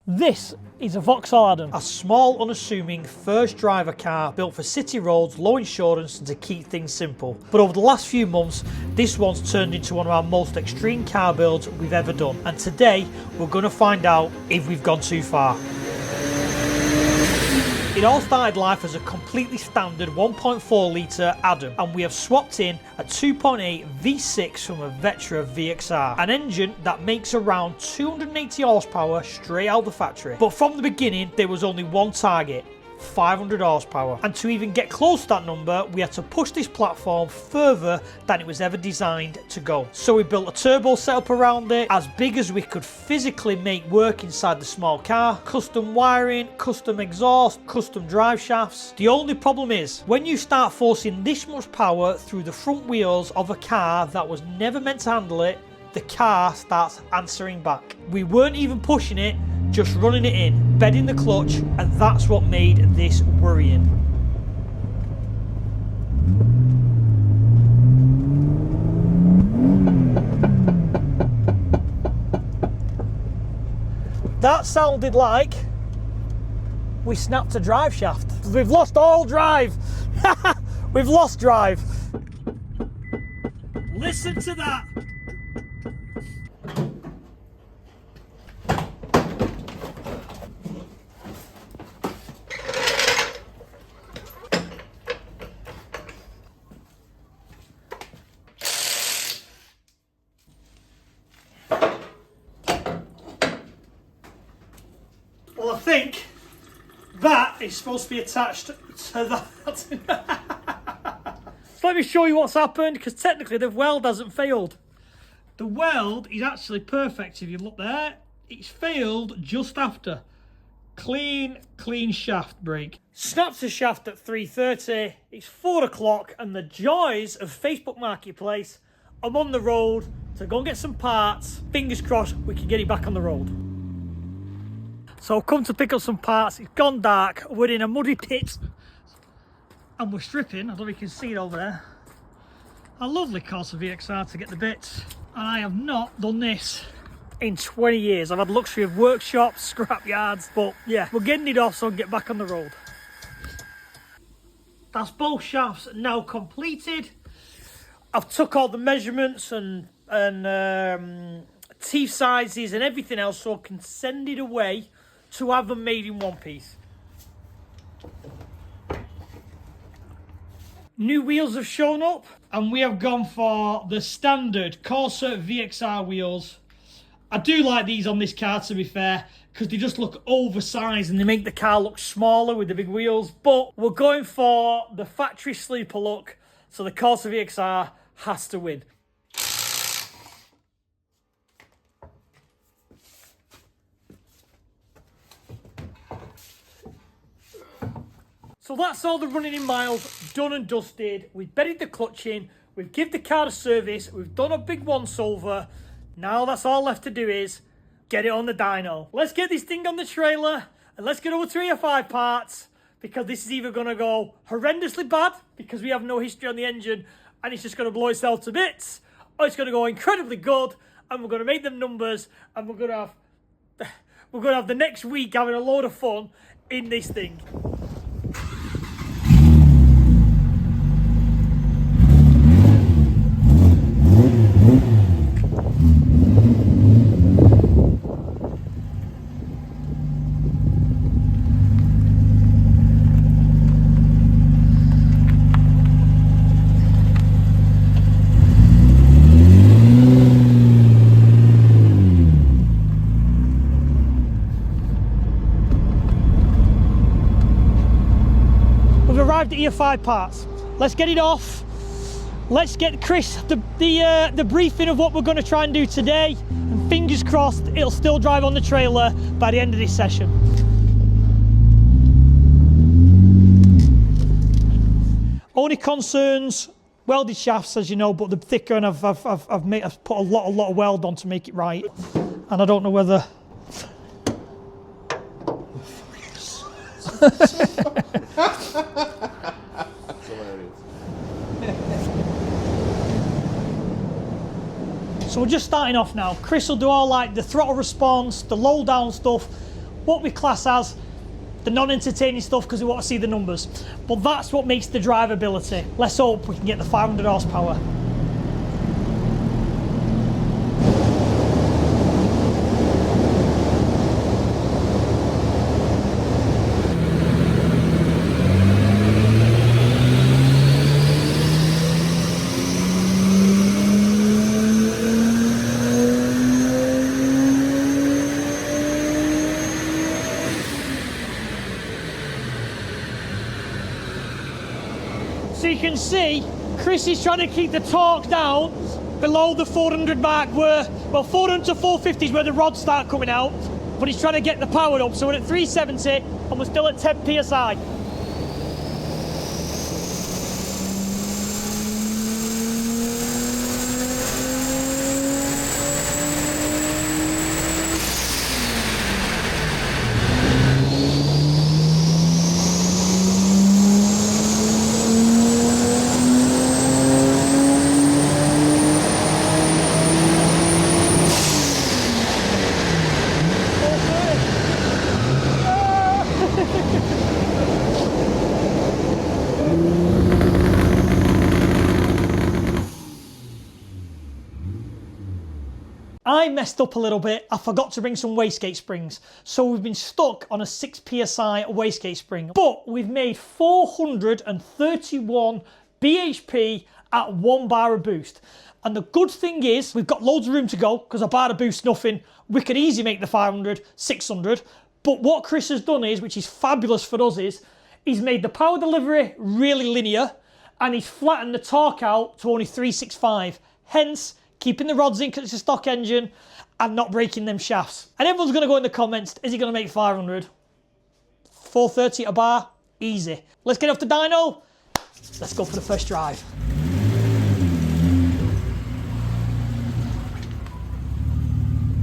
This is a Vauxhall Adam, a small, unassuming first driver car built for city roads, low insurance and to keep things simple. But over the last few months, this one's turned into one of our most extreme car builds we've ever done. And today, we're going to find out if we've gone too far. It all started life as a completely standard 1.4 litre Adam, and we have swapped in a 2.8 V6 from a VXR VXR, an engine that makes around 280 horsepower straight out the factory. But from the beginning, there was only one target: 500 horsepower. And to even get close to that number, we had to push this platform further than it was ever designed to go. So we built a turbo setup around it, as big as we could physically make work inside the small car. Custom wiring, custom exhaust, custom drive shafts. The only problem is, when you start forcing this much power through the front wheels of a car that was never meant to handle it, the car starts answering back. We weren't even pushing it, just running it in, bedding the clutch, and that's what made this worrying. That sounded like we snapped a drive shaft. We've lost all drive. We've lost drive. Listen to that. Well, I think that is supposed to be attached to that. So let me show you what's happened, because technically the weld hasn't failed. The weld is actually perfect. If you look there, it's failed just after. Clean shaft break. Snapped the shaft at 3:30. It's 4 o'clock, and the joys of Facebook Marketplace, I'm on the road to go and get some parts. Fingers crossed we can get it back on the road. So I've come to pick up some parts. It's gone dark. We're in a muddy pit and we're stripping. I don't know if you can see it over there. A lovely Corsa VXR to get the bits. And I have not done this in 20 years. I've had luxury of workshops, scrap yards, but yeah, we're getting it off so I can get back on the road. That's both shafts now completed. I've took all the measurements and teeth sizes and everything else so I can send it away to have them made in one piece. New wheels have shown up, and we have gone for the standard Corsa VXR wheels. I do like these on this car, to be fair, because they just look oversized and they make the car look smaller with the big wheels. But we're going for the factory sleeper look, so the Corsa VXR has to win. So that's all the running in miles done and dusted. We've bedded the clutch in, we've given the car a service, we've done a big once over. Now that's all left to do is get it on the dyno. Let's get this thing on the trailer and let's get over 3 or 5 parts, because this is either going to go horrendously bad because we have no history on the engine and it's just going to blow itself to bits, or it's going to go incredibly good and we're going to make them numbers and we're going to have the next week having a load of fun in this thing. Arrived at year 5 parts. Let's get it off. Let's get Chris the briefing of what we're going to try and do today, and fingers crossed it'll still drive on the trailer by the end of this session. Only concerns welded shafts, as you know, but the thicker, and I've put a lot of weld on to make it right, and I don't know whether So we're just starting off now. Chris will do all like the throttle response, the low down stuff. what we class as the non-entertaining stuff because we want to see the numbers. But that's what makes the drivability. Let's hope we can get the 500 horsepower. So you can see, Chris is trying to keep the torque down below the 400 mark where, well, 400 to 450 is where the rods start coming out, but he's trying to get the power up. So we're at 370 and we're still at 10 PSI. I messed up a little bit. I forgot to bring some wastegate springs. So we've been stuck on a 6 PSI wastegate spring. But we've made 431 bhp at 1 bar of boost. And the good thing is, we've got loads of room to go because a bar of boost, nothing. We could easily make the 500, 600. But what Chris has done is, which is fabulous for us, is he's made the power delivery really linear and he's flattened the torque out to only 365. Hence, keeping the rods in because it's a stock engine and not breaking them shafts. And everyone's going to go in the comments, is he going to make 500? 430 a bar? Easy. Let's get off the dyno. Let's go for the first drive.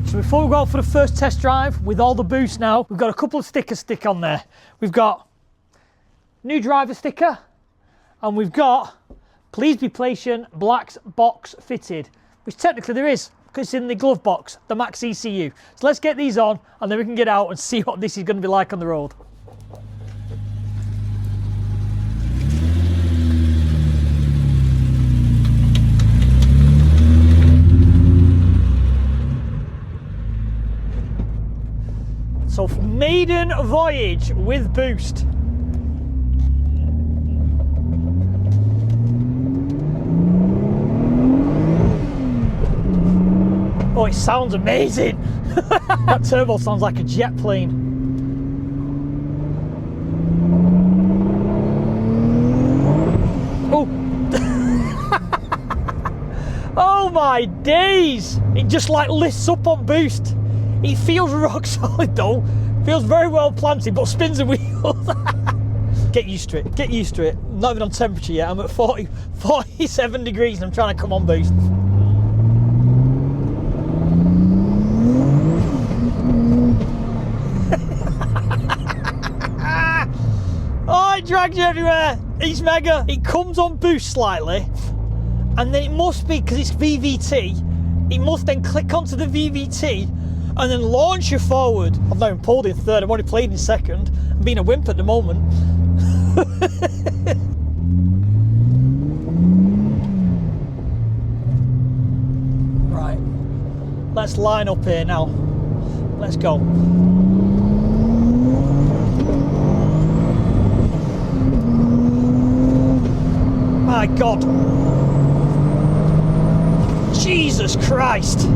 So before we go out for the first test drive, with all the boost now, we've got a couple of stickers stick on there. We've got new driver sticker and we've got please be patient black box fitted, which technically there is because it's in the glove box, the Max ECU. So let's get these on and then we can get out and see what this is going to be like on the road. So maiden voyage with boost. Oh, it sounds amazing. That turbo sounds like a jet plane. Oh. Oh my days. It just like lifts up on boost. It feels rock solid though. Feels very well planted, but spins the wheels. Get used to it, get used to it. I'm not even on temperature yet. I'm at 47 degrees and I'm trying to come on boost. Oh, it drags you everywhere. It's mega. It comes on boost slightly, and then it must be, because it's VVT, it must then click onto the VVT and then launch you forward. I've not even pulled in third, I've only played in second. I'm being a wimp at the moment. Right, let's line up here now. Let's go. My God. Jesus Christ.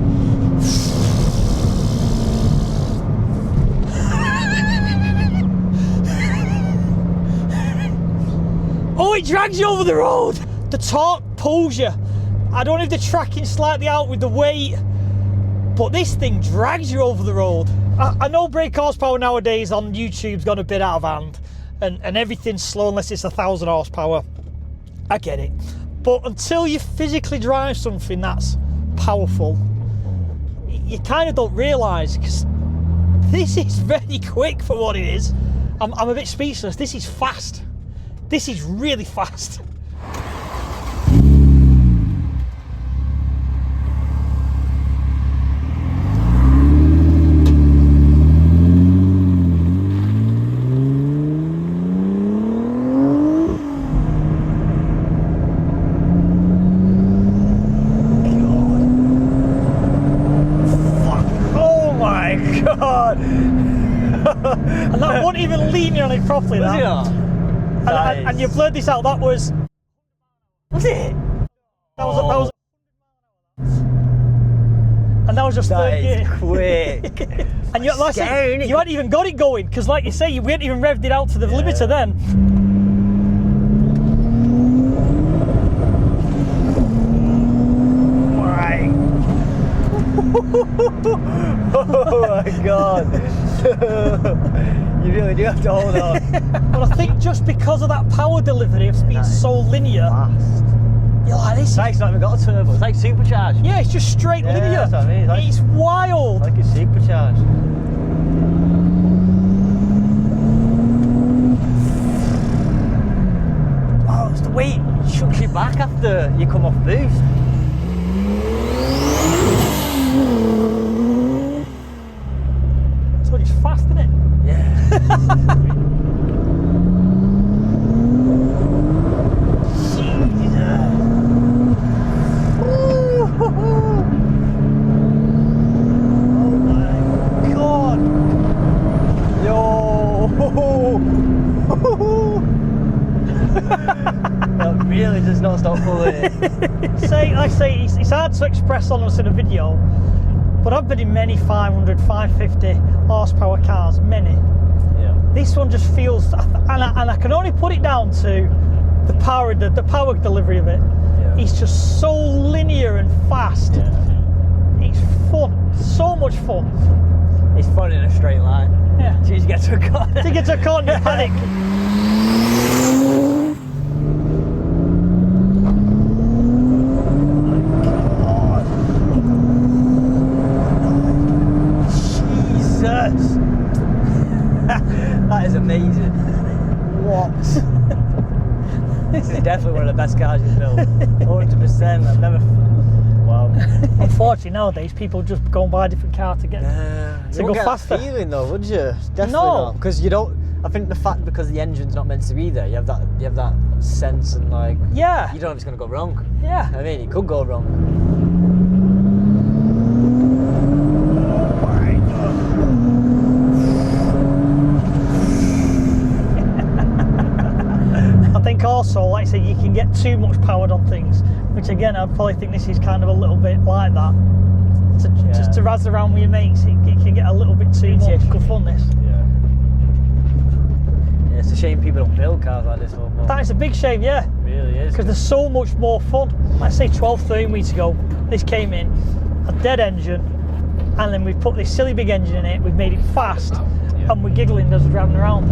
Oh, it drags you over the road. The torque pulls you. I don't know if the tracking slightly out with the weight, but this thing drags you over the road. I know brake horsepower nowadays on YouTube's gone a bit out of hand and everything's slow unless it's 1,000 horsepower. I get it. But until you physically drive something that's powerful, you kind of don't realise, because this is very quick for what it is. I'm a bit speechless. This is fast. This is really fast. And that wasn't even leaning on it properly. Was that. it not? And you blurred this out. That was. Was it? That was. And that was just third gear. Quick. And you, like scary, I said, you hadn't even got it going because, like you say, we hadn't even revved it out to the limiter then. Right. Oh my god. You really do have to hold on. But I think just because of that power delivery of being so linear, Fast. you're like, this. It's not even got a turbo. It's like supercharged. Yeah, it's just straight linear. That's what I mean. It's wild. Like it's supercharged. Oh, it's the way it chucks you back after you come off boost. So it's fast, isn't it? Yeah. That really does not stop pulling. I say, it's hard to express on us in a video, but I've been in many 500, 550 horsepower cars, many. Yeah. This one just feels, and I can only put it down to the power delivery of it. Yeah. It's just so linear and fast. Yeah. It's fun, so much fun. It's fun in a straight line. Yeah. Till you get to a corner. To get to a corner, you panic. Jesus. That is amazing. What? This is definitely one of the best cars you've built. 100%. I've never. Wow. Unfortunately, nowadays people just go and buy a different car to get You to wouldn't go get faster. that feeling though, would you? Definitely No. not. Because you don't. I think the fact because the engine's not meant to be there, you have that sense and like. Yeah. You don't know if it's going to go wrong. Yeah. I mean, it could go wrong. I think also, like I say, you can get too much powered on things, which again, I probably think this is kind of a little bit like that. Just to razz around with your mates, it can get a little bit too much. Good fun, this. Yeah. It's a shame people don't build cars like this no more. That is a big shame, yeah. It really is. Because they're so much more fun. Like I say 12, 13 weeks ago, this came in, a dead engine, and then we've put this silly big engine in it, we've made it fast, and we're giggling as we're driving around.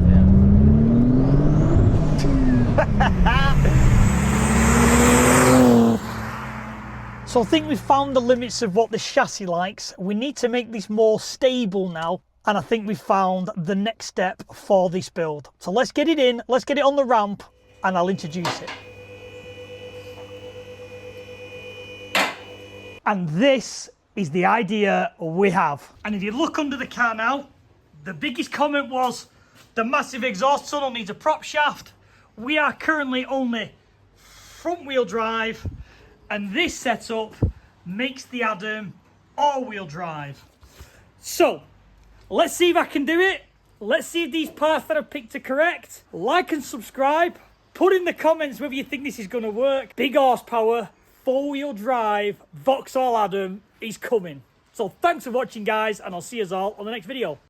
So I think we've found the limits of what the chassis likes. We need to make this more stable now, and I think we've found the next step for this build. So let's get it in, let's get it on the ramp, and I'll introduce it. And this is the idea we have. And if you look under the car now, the biggest comment was the massive exhaust tunnel needs a prop shaft. We are currently only front wheel drive, and this setup makes the Adam all-wheel drive. So let's see if I can do it. Let's see if these parts that I picked are correct. Like and subscribe. Put in the comments whether you think this is going to work. Big horsepower, four-wheel drive, Vauxhall Adam is coming. So thanks for watching, guys, and I'll see you all on the next video.